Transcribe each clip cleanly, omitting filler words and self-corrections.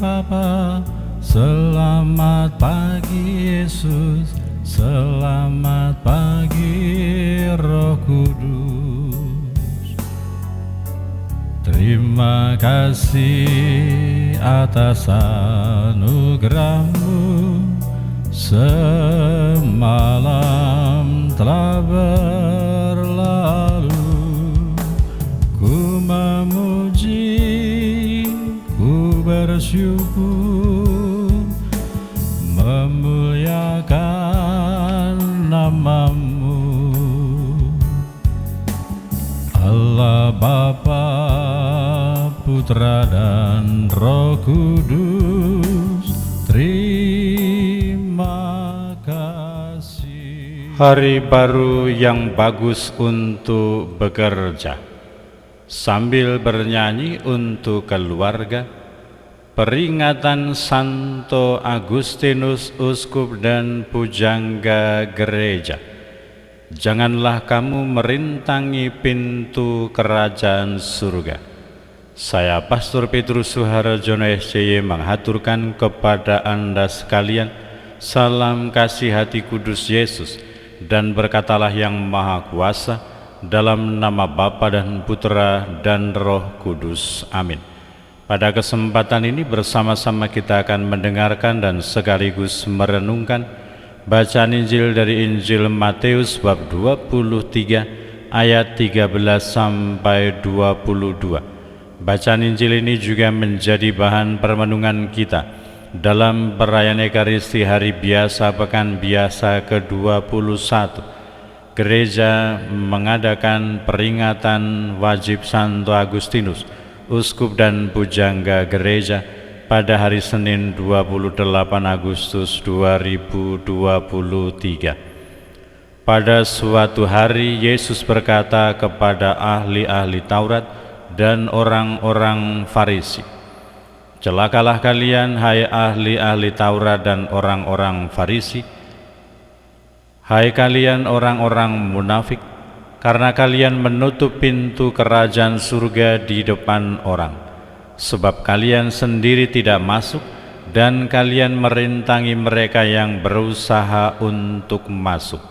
Bapa, selamat pagi Yesus, selamat pagi Roh Kudus. Terima kasih atas anugerah-Mu, semalam telah berlalu. Ku memuji, ku bersyukur, memuliakan nama-Mu. Allah Bapa, Putra dan Roh Kudus, terima kasih. Hari baru yang bagus untuk bekerja. Sambil bernyanyi untuk keluarga, peringatan Santo Agustinus, Uskup dan Pujangga Gereja. Janganlah kamu merintangi pintu kerajaan surga. Saya Pastor Petrus Suharjono SCY menghaturkan kepada Anda sekalian salam kasih hati kudus Yesus, dan berkatalah yang Maha Kuasa, dalam nama Bapa dan Putra dan Roh Kudus. Amin. Pada kesempatan ini bersama-sama kita akan mendengarkan dan sekaligus merenungkan bacaan Injil dari Injil Matius bab 23 ayat 13 sampai 22. Bacaan Injil ini juga menjadi bahan permenungan kita dalam perayaan Ekaristi Hari Biasa Pekan Biasa ke-21. Gereja mengadakan peringatan wajib Santo Agustinus, Uskup dan Pujangga Gereja pada hari Senin 28 Agustus 2023. Pada suatu hari Yesus berkata kepada ahli-ahli Taurat dan orang-orang Farisi, "Celakalah kalian, hai ahli-ahli Taurat dan orang-orang Farisi, hai kalian orang-orang munafik, karena kalian menutup pintu kerajaan surga di depan orang. Sebab kalian sendiri tidak masuk, dan kalian merintangi mereka yang berusaha untuk masuk.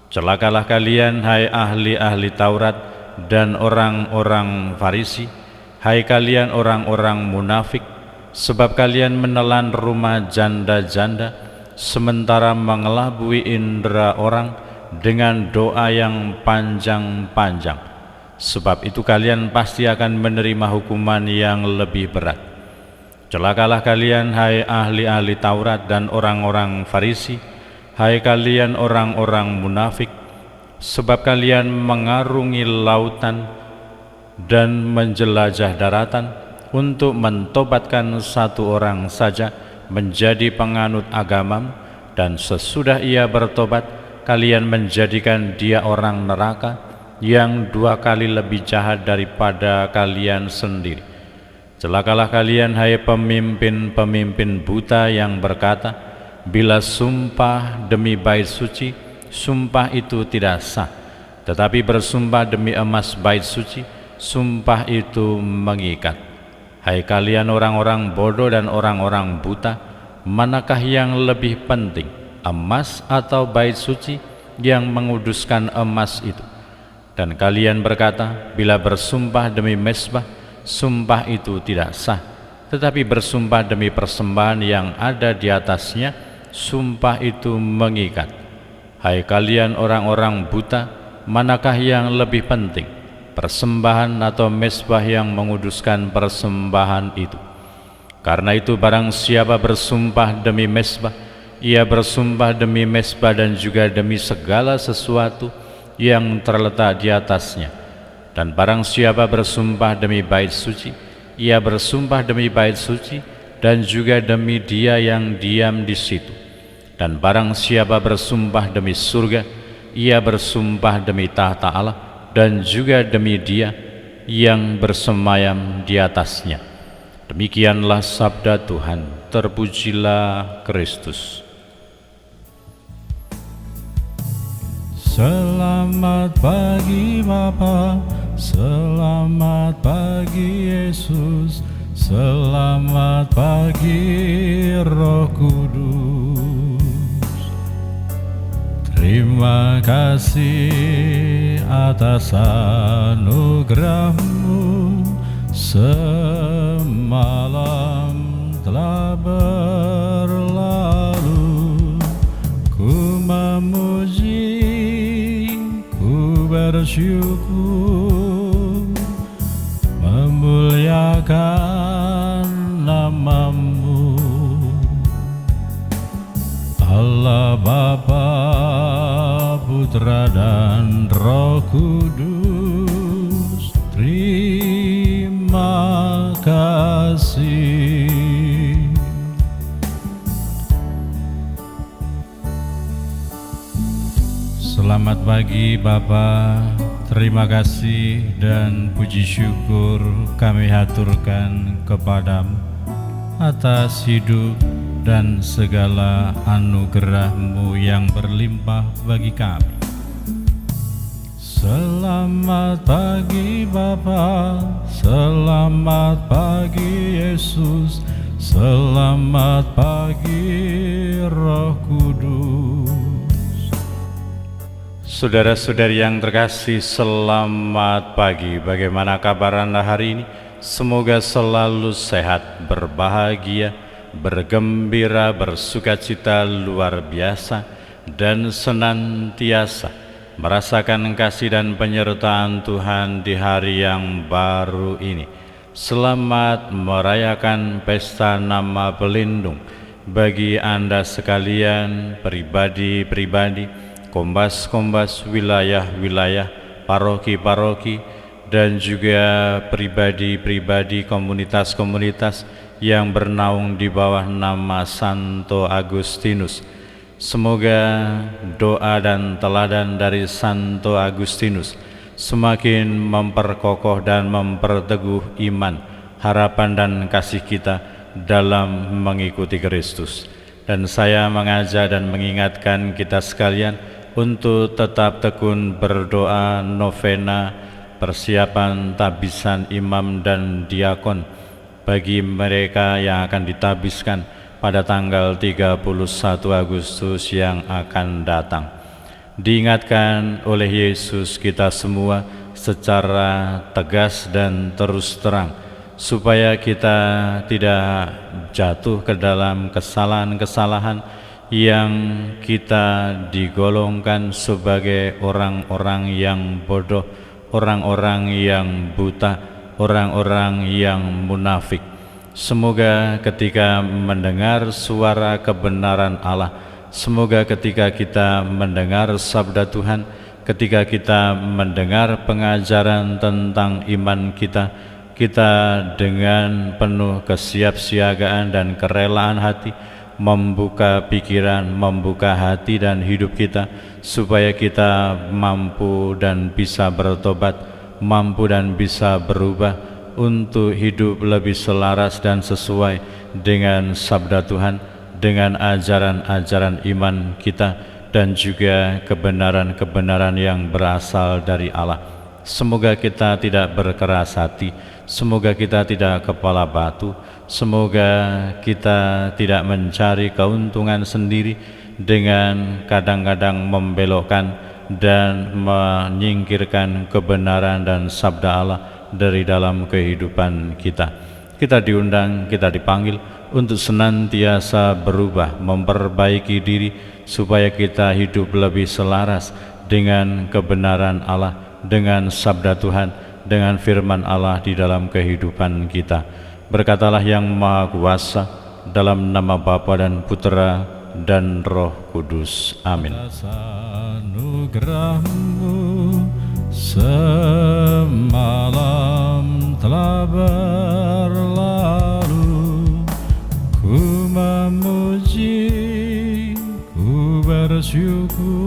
Celakalah kalian, hai ahli-ahli Taurat dan orang-orang Farisi, hai kalian orang-orang munafik, sebab kalian menelan rumah janda-janda, sementara mengelabui indera orang dengan doa yang panjang-panjang. Sebab itu kalian pasti akan menerima hukuman yang lebih berat. Celakalah kalian, hai ahli-ahli Taurat dan orang-orang Farisi, hai kalian orang-orang munafik, sebab kalian mengarungi lautan dan menjelajah daratan untuk mentobatkan satu orang saja menjadi penganut agamamu, dan sesudah ia bertobat, kalian menjadikan dia orang neraka yang 2 kali lebih jahat daripada kalian sendiri. Celakalah kalian, hai pemimpin-pemimpin buta yang berkata, bila sumpah demi bait suci, sumpah itu tidak sah, tetapi bersumpah demi emas bait suci, sumpah itu mengikat. Hai kalian orang-orang bodoh dan orang-orang buta, manakah yang lebih penting, emas atau bait suci yang menguduskan emas itu? Dan kalian berkata, bila bersumpah demi mezbah, sumpah itu tidak sah, tetapi bersumpah demi persembahan yang ada di atasnya, sumpah itu mengikat. Hai kalian orang-orang buta, manakah yang lebih penting, persembahan atau mezbah yang menguduskan persembahan itu? Karena itu barang siapa bersumpah demi mezbah, ia bersumpah demi mezbah dan juga demi segala sesuatu yang terletak di atasnya. Dan barang siapa bersumpah demi bait suci, ia bersumpah demi bait suci dan juga demi dia yang diam di situ. Dan barang siapa bersumpah demi surga, ia bersumpah demi tahta Allah dan juga demi dia yang bersemayam di atasnya. Demikianlah sabda Tuhan. Terpujilah Kristus. Selamat pagi Bapa, selamat pagi Yesus, Selamat pagi Roh Kudus. Terima kasih atas anugerah-Mu. Semalam telah berlalu, ku memuji, ku bersyukur, memuliakan nama-Mu. Allah Bapa, Putra dan Roh Kudus, terima kasih. Selamat pagi Bapa, terima kasih dan puji syukur kami haturkan kepadamu atas hidup dan segala anugerah-Mu yang berlimpah bagi kami. Selamat pagi Bapa, selamat pagi Yesus, selamat pagi Roh Kudus. Saudara-saudari yang terkasih, selamat pagi. Bagaimana kabar Anda hari ini? Semoga selalu sehat, berbahagia, bergembira, bersukacita luar biasa, dan senantiasa merasakan kasih dan penyertaan Tuhan di hari yang baru ini. Selamat merayakan pesta nama pelindung bagi Anda sekalian, pribadi-pribadi, kombas-kombas, wilayah-wilayah, paroki-paroki, dan juga pribadi-pribadi, komunitas-komunitas yang bernaung di bawah nama Santo Agustinus. Semoga doa dan teladan dari Santo Agustinus semakin memperkokoh dan memperteguh iman, harapan dan kasih kita dalam mengikuti Kristus. Dan saya mengajak dan mengingatkan kita sekalian untuk tetap tekun berdoa novena persiapan tabisan imam dan diakon bagi mereka yang akan ditabiskan pada tanggal 31 Agustus yang akan datang. Diingatkan oleh Yesus kita semua secara tegas dan terus terang, supaya kita tidak jatuh ke dalam kesalahan-kesalahan yang kita digolongkan sebagai orang-orang yang bodoh, orang-orang yang buta, orang-orang yang munafik. Semoga ketika mendengar suara kebenaran Allah, semoga ketika kita mendengar sabda Tuhan, ketika kita mendengar pengajaran tentang iman kita, kita dengan penuh kesiapsiagaan dan kerelaan hati membuka pikiran, membuka hati dan hidup kita, supaya kita mampu dan bisa bertobat, mampu dan bisa berubah untuk hidup lebih selaras dan sesuai dengan sabda Tuhan, dengan ajaran-ajaran iman kita, dan juga kebenaran-kebenaran yang berasal dari Allah. Semoga kita tidak berkeras hati, semoga kita tidak kepala batu, semoga kita tidak mencari keuntungan sendiri dengan kadang-kadang membelokkan dan menyingkirkan kebenaran dan sabda Allah dari dalam kehidupan kita. Kita diundang, kita dipanggil untuk senantiasa berubah, memperbaiki diri supaya kita hidup lebih selaras dengan kebenaran Allah, dengan sabda Tuhan, dengan firman Allah di dalam kehidupan kita. Berkatalah yang Maha Kuasa, dalam nama Bapa dan Putra dan Roh Kudus. Amin. Anugerah-Mu semalam telah berlalu, ku memuji, ku bersyukur,